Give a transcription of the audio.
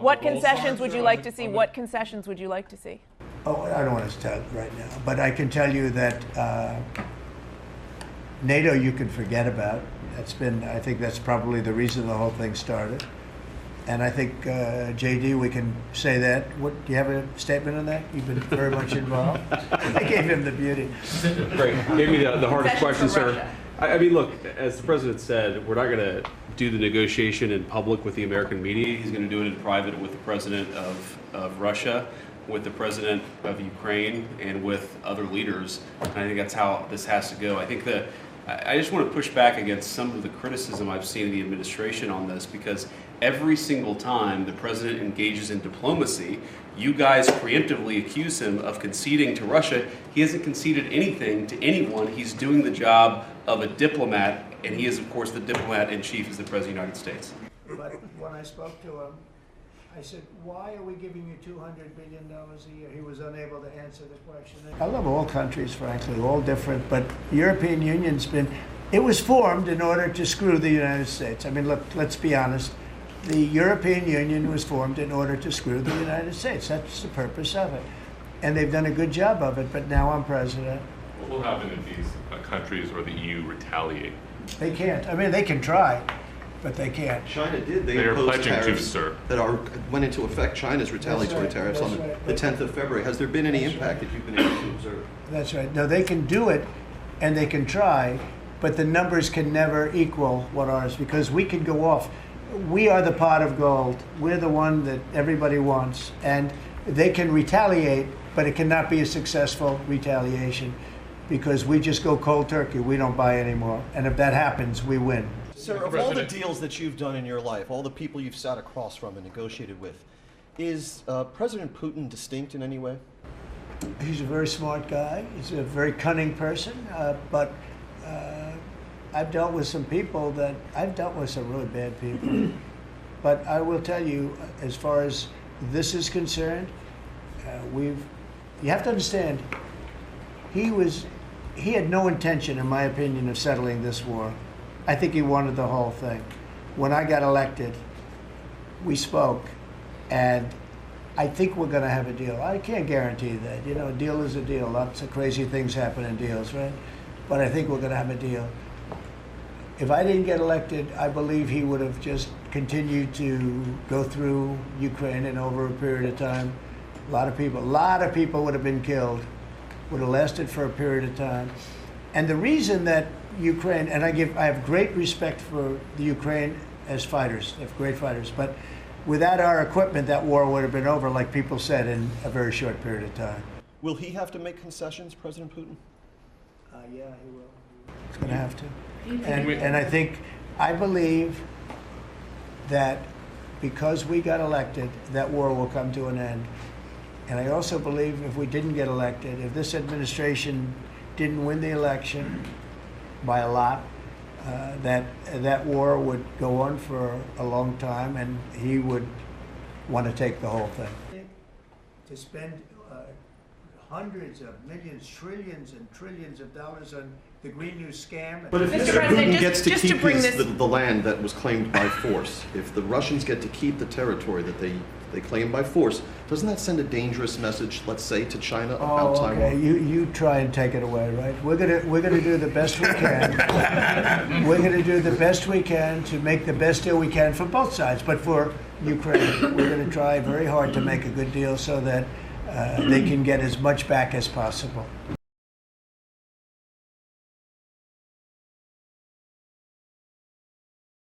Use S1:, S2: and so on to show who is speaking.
S1: What concessions would you like to see? What concessions would you like to see?
S2: Oh, I don't want to tell right now, but I can tell you that NATO you can forget about. I think that's probably the reason the whole thing started. And I think, JD, we can say that. Do you have a statement on that? You've been very much involved. I gave him the beauty.
S3: Great. Gave me the hardest question, sir. I mean, look, as the president said, we're not going to do the negotiation in public with the American media. He's going to do it in private with the president of Russia, with the president of Ukraine, and with other leaders. And I think that's how this has to go. I think that I just want to push back against some of the criticism I've seen of the administration on this, because every single time the president engages in diplomacy, you guys preemptively accuse him of conceding to Russia. He hasn't conceded anything to anyone. He's doing the job of a diplomat, and he is, of course, the diplomat in chief as the President of the United States.
S2: But when I spoke to him, I said, why are we giving you $200 billion a year? He was unable to answer the question. I love all countries, frankly, all different, but the European Union's it was formed in order to screw the United States. I mean, look, let's be honest. The European Union was formed in order to screw the United States. That's the purpose of it. And they've done a good job of it, but now I'm president.
S4: What will happen if these countries or the EU retaliate?
S2: They can't. I mean, they can try, but they can't.
S5: China did.
S4: They are
S5: imposed
S4: pledging to,
S5: tariffs
S4: sir.
S5: that went into effect. China's retaliatory
S2: right,
S5: tariffs on the 10th of February. Has there been any impact that you've been able to observe?
S2: That's right. No, they can do it, and they can try, but the numbers can never equal what ours, because we can go off. We are the pot of gold. We're the one that everybody wants, and they can retaliate, but it cannot be a successful retaliation, because we just go cold turkey. We don't buy anymore, and if that happens, we win.
S6: Sir, of all the deals that you've done in your life, all the people you've sat across from and negotiated with, is President Putin distinct in any way?
S2: He's a very smart guy. He's a very cunning person, but I've dealt with some people I've dealt with some really bad people. But I will tell you, as far as this is concerned, you have to understand, he had no intention, in my opinion, of settling this war. I think he wanted the whole thing. When I got elected, we spoke, and I think we're going to have a deal. I can't guarantee that. You know, a deal is a deal. Lots of crazy things happen in deals, right? But I think we're going to have a deal. If I didn't get elected, I believe he would have just continued to go through Ukraine, and over a period of time, a lot of people would have been killed, would have lasted for a period of time. And the reason that Ukraine, and I have great respect for the Ukraine as fighters, they have great fighters, but without our equipment, that war would have been over, like people said, in a very short period of time.
S6: Will he have to make concessions, President Putin?
S2: Yeah, he will. He's going to have to. And I believe that because we got elected, that war will come to an end. And I also believe if we didn't get elected, if this administration didn't win the election by a lot, that war would go on for a long time, and he would want to take the whole thing. To spend hundreds of millions, trillions and trillions of dollars on the Green New scam.
S5: But if
S1: Mr. President,
S5: Putin gets to
S1: just
S5: keep
S1: to bring
S5: the land that was claimed by force, if the Russians get to keep the territory that they claim by force, doesn't that send a dangerous message, let's say, to China about Taiwan?
S2: Okay. You try and take it away, right? We're gonna do the best we can. We're gonna do the best we can to make the best deal we can for both sides. But for Ukraine, we're gonna try very hard to make a good deal so that they can get as much back as possible.